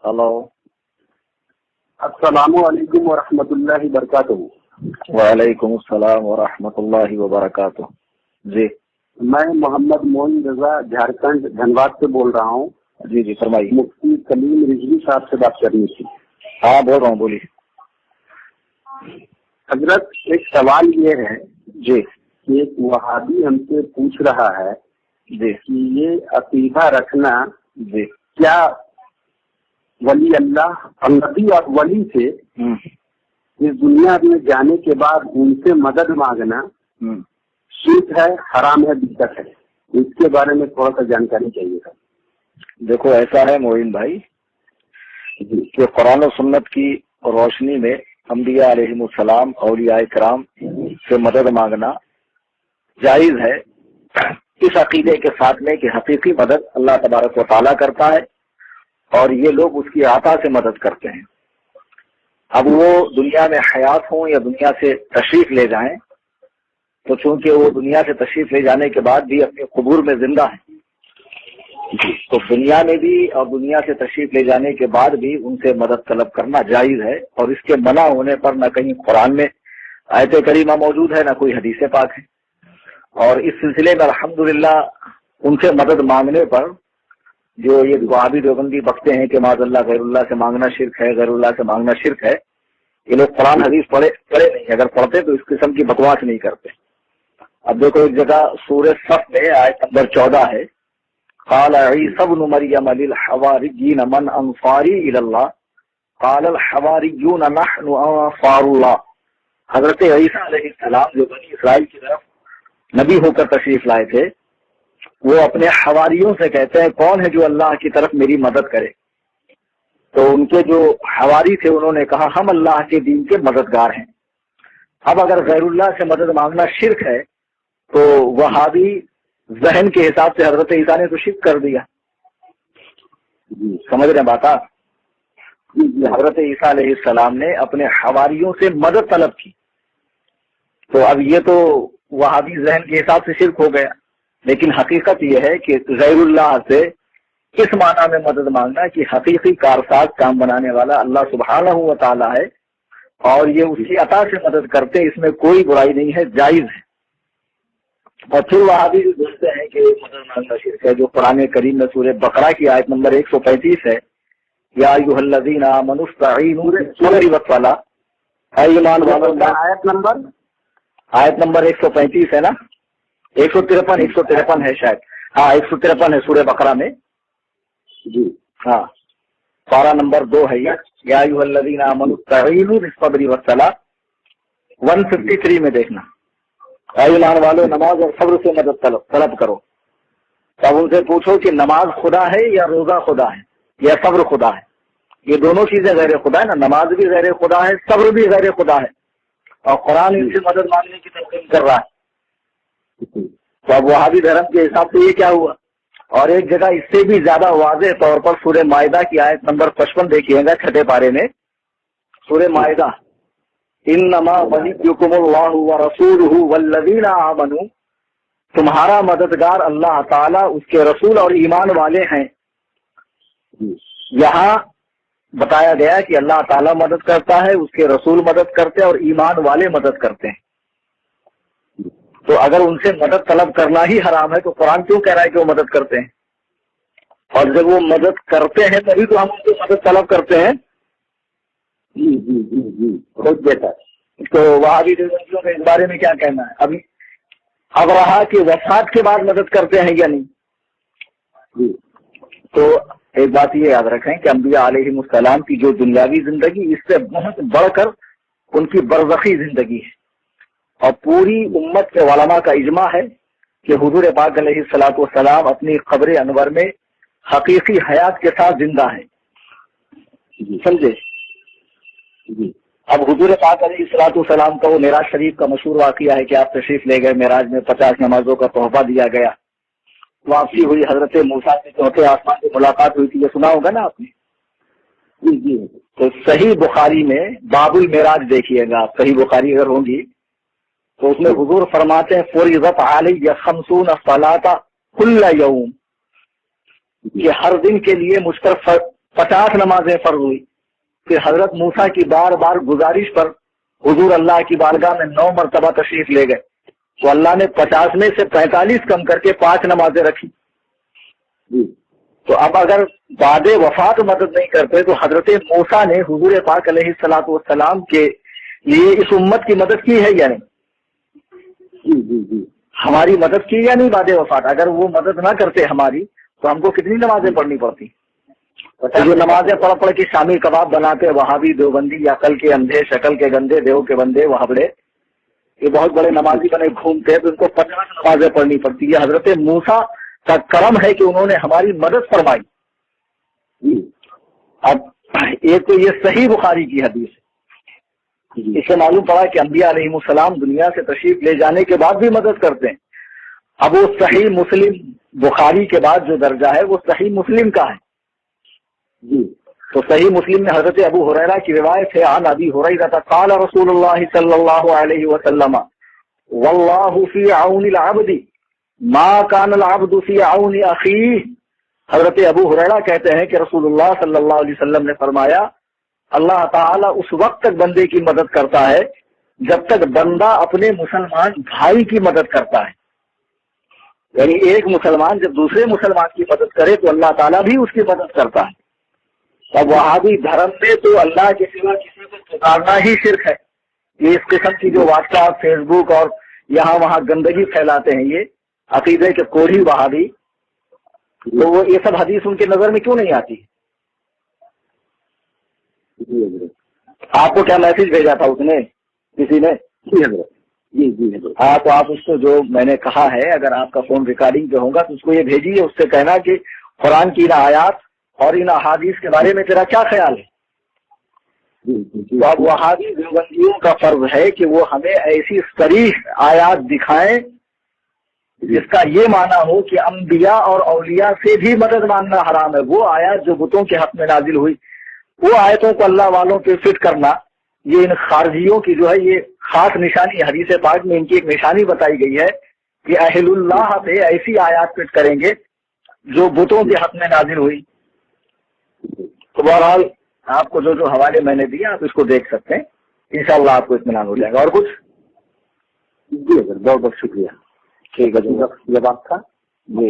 Hello, अस्सलामु अलैकुम वरहमतुल्लाहि वबरकातुहू। वालेकुम अस्सलाम वरहमतुल्लाहि वबरकातुहू। जी, मैं मोहम्मद मोइन रजा झारखंड धनबाद से बोल रहा हूँ। जी जी फरमाइए। मुफ्ती कलीम रिजवी साहब से बात करनी थी। हाँ बोल रहा हूँ, बोलिए। हजरत, एक सवाल ये है जी कि एक वहाबी हमसे पूछ रहा है जी कि ये अकीदा रखना जी क्या वली अल्लाह और नबी और वली से इस दुनिया में जाने के बाद उनसे मदद मांगना शिर्क है, हराम है, बिदअत है? इसके बारे में थोड़ा सा जानकारी चाहिए था। देखो, ऐसा है मोइन भाई कि कुरान और सुन्नत की रोशनी में अंबिया अलैहिमुस्सलाम, औलिया इकराम से मदद मांगना जायज है, इस अकीदे के साथ में कि हकीकी मदद अल्लाह तबारक व तआला करता है और ये लोग उसकी आता से मदद करते हैं। अब वो दुनिया में हयात हों या दुनिया से तशरीफ ले जाएं, तो चूंकि वो दुनिया से तशरीफ ले जाने के बाद भी अपने कबूर में जिंदा है, तो दुनिया में भी और दुनिया से तशरीफ ले जाने के बाद भी उनसे मदद तलब करना जायज है। और इसके मना होने पर न कहीं कुरान में आयत करीमा मौजूद है, न कोई हदीस पाक है। और इस सिलसिले में अल्हम्दुलिल्लाह उनसे मदद मांगने पर जो ये वहाबी देवबंदी बकते हैं कि माज़अल्लाह गैरुल्लाह से मांगना शिर्क है, गैरुल्लाह से मांगना शिर्क है, ये लोग कुरान हदीस पढ़े नहीं, अगर पढ़ते तो इस किस्म की बकवास नहीं करते। अब देखो, एक जगह सूरह सफ में आयत नंबर 14 है, क़ाल ईसा इब्न मरियम लिल हवारिय्यीन मन अंसारी इलल्लाह क़ाल अल हवारिय्यून नहनु अंसारुल्लाह। हजरत ईसा अलैहिस्सलाम जो बनी इसराइल की तरफ नबी होकर तशरीफ लाए थे, वो अपने हवारियों से कहते हैं, कौन है जो अल्लाह की तरफ मेरी मदद करे? तो उनके जो हवारी थे उन्होंने कहा, हम अल्लाह के दीन के मददगार हैं। अब अगर गैरुल्लाह से मदद मांगना शिर्क है तो वहाबी जहन के हिसाब से हजरत ईसा ने तो शिर्क कर दिया। समझ रहे बात आप? हजरत ईसा अलैहिस्सलाम ने अपने हवारियों से मदद तलब की, तो अब ये तो वहाबी जहन के हिसाब से शिर्क हो गया। लेकिन हकीकत यह है कि गैरुल्लाह से इस माना में मदद मांगना कि हकीकी कारसाज काम बनाने वाला अल्लाह सुब्हानहू व तआला है और ये उसकी अता से मदद करते, इसमें कोई बुराई नहीं है, जायज है। और फिर वहाबी भी बोलते हैं कि मदद मांगना शिर्क है, जो कुरान करीम में सूरह बकरा की आयत नंबर 135 है, या अय्युहल्लज़ीना आमनू इस्तईनू बिस्सब्रि वस्सलाह। ईमान वालों, आयत नंबर 135 है ना, 153 है शायद, हाँ 153 है सूरह बकरा में जी, हाँ पारा नंबर 2 है ये, या अय्युहल्लज़ीना आमनू इस्तईनू बिस्सब्रि वस्सलाह। 153 में देखना, ईमान वालों नमाज और सब्र से मदद तलब करो। तब उनसे पूछो कि नमाज खुदा है या रोजा खुदा है या सब्र खुदा है? ये दोनों चीजें गैर खुदा है ना, नमाज भी गैर खुदा है, सब्र भी गैर खुदा है, और कुरान इनसे मदद मांगने की तरकीब कर रहा है। तो अब वहाबी धर्म के हिसाब से ये क्या हुआ? और एक जगह इससे भी ज्यादा वाज़ेह तौर पर सूरह माइदा की आयत नंबर 55 देखिएगा, 6ठे पारे में सूरह माइदा, इन्नमा वलियुकुमुल्लाहु व रसूलुहु वल्लज़ीना आमनू, तुम्हारा मददगार अल्लाह ताला, उसके रसूल और ईमान वाले हैं। यहाँ बताया गया कि अल्लाह ताला मदद करता है, उसके रसूल मदद करते हैं और ईमान वाले मदद करते हैं। तो अगर उनसे मदद तलब करना ही हराम है तो कुरान क्यों कह रहा है कि वो मदद करते हैं? और जब वो मदद करते हैं तभी तो हम उनसे मदद तलब करते हैं। जी जी जी जी, बहुत बेहतर। तो वहाबी देवबंदियों का इस बारे में क्या कहना है? अभी अब रहा कि वफात के बाद मदद करते हैं या नहीं। तो एक बात ये याद रखें कि अंबिया अलैहिमुस्सलाम की जो दुनियावी जिंदगी, इससे बहुत बढ़कर उनकी बरज़खी जिंदगी है। और पूरी उम्मत के उलमा का इजमा है कि हुजूर पाक अलैहिस्सलातु वस्सलाम अपनी क़ब्र अनवर में हकीकी हयात के साथ जिंदा है। समझे? अब हुजूर पाक अलैहिस्सलातु वस्सलाम का वो मेराज शरीफ का मशहूर वाक़िया है कि आप तशरीफ ले गए, मेराज में 50 नमाजों का तोहफा दिया गया, वापसी हुई, हजरत मूसा से चौथे आसमान से मुलाकात हुई थी, ये सुना होगा ना आपने? जी। तो सही बुखारी में बाबुल मेराज देखिएगा आप, सही बुखारी अगर होंगी तो उसमें हुजूर फरमाते हैं, फुरिज़त अलैया 50 सलाता कुल्ल यौम, कि हर दिन के लिए मुझ पर 50 नमाजें फर्ज हुई। फिर हजरत मूसा की बार बार गुजारिश पर हुजूर अल्लाह की बारगाह में 9 मरतबा तशरीफ ले गए, तो अल्लाह ने 50 में से 45 कम करके 5 नमाजें रखी। तो अब अगर बाद वफात मदद नहीं करते तो हजरत मूसा ने हुजूर पाक अलैहिस्सलातु वस्सलाम के लिए इस उम्मत की मदद की है या नहीं? हमारी मदद की या नहीं बाद वफात? अगर वो मदद ना करते हमारी तो हमको कितनी नमाजें पढ़नी पड़ती? तो जो नमाजें पढ़ पढ़ के शामी कबाब बनाते वहाबी देवबंदी या कल के अंधे शक्ल के गंदे देव के बंदे वहाबड़े, ये बहुत बड़े नमाजी बने घूमते हैं, तो उनको 50 नमाजें पढ़नी पड़ती है। हजरत मूसा का करम है कि उन्होंने हमारी मदद फरमाई। अब एक तो ये सही बुखारी की हदीस है, इससे मालूम पड़ा कि अंबिया अलैहिमुस्सलाम दुनिया से तशरीफ ले जाने के बाद भी मदद करते हैं। अब वो सही मुस्लिम बुखारी के बाद जो दर्जा है वो सही मुस्लिम का है। तो सही मुस्लिम में हजरत अबू हुरैरा की रिवायत है, आन अबी हुरैरा क़ाल रसूलुल्लाह सल्लल्लाहु अलैहि वसल्लम वल्लाहु फी औनिल अब्दी मा कानल अब्दु फी औनि अखीह। हजरत अबू हुरैरा कहते हैं कि रसूलुल्लाह सल्लल्लाहु अलैहि वसल्लम ने फरमाया, अल्लाह ताला उस वक्त तक बंदे की मदद करता है जब तक बंदा अपने मुसलमान भाई की मदद करता है। यानी एक मुसलमान जब दूसरे मुसलमान की मदद करे तो अल्लाह ताला भी उसकी मदद करता है। अब वहाबी धर्म में तो अल्लाह के सिवा किसी को पुकारना ही शिर्क है। ये इस किस्म की जो व्हाट्सएप फेसबुक और यहाँ वहाँ गंदगी फैलाते हैं ये अकीदे के कोढ़ी वहाबी, तो वो ये सब हदीस उनके नजर में क्यों नहीं आती? आपको क्या मैसेज भेजा था उसने किसी ने? जी हाँ, तो आप उसको जो मैंने कहा है, अगर आपका फोन रिकॉर्डिंग पे होगा तो उसको ये भेजिए, उससे कहना कि कुरान की इन आयात और इन अहादीस के बारे में तेरा क्या ख्याल है। तो अब वहाबी देवबंदियों का फर्ज है कि वो हमें ऐसी सरीह आयात दिखाएं जिसका ये माना हो कि अंबिया और औलिया से भी मदद मांगना हराम है। वो आयत जो बुतों के हक में नाजिल हुई, वो आयतों को अल्लाह वालों पे फिट करना, ये इन खारजियों की जो है ये खास निशानी, हदीस पाक में इनकी एक निशानी बताई गई है कि अहलुल्लाह पे ऐसी आयत फिट करेंगे जो बुतों के हक में नाजिल हुई। तो बहरहाल आपको जो जो हवाले मैंने दिए आप इसको देख सकते हैं, इंशाअल्लाह आपको इत्मीनान हो जाएगा। और कुछ? जी सर, बहुत बहुत शुक्रिया। ठीक है, जब आप था जी,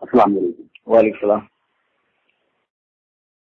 अस्सलाम वालेकुम। वालेकुम सलाम।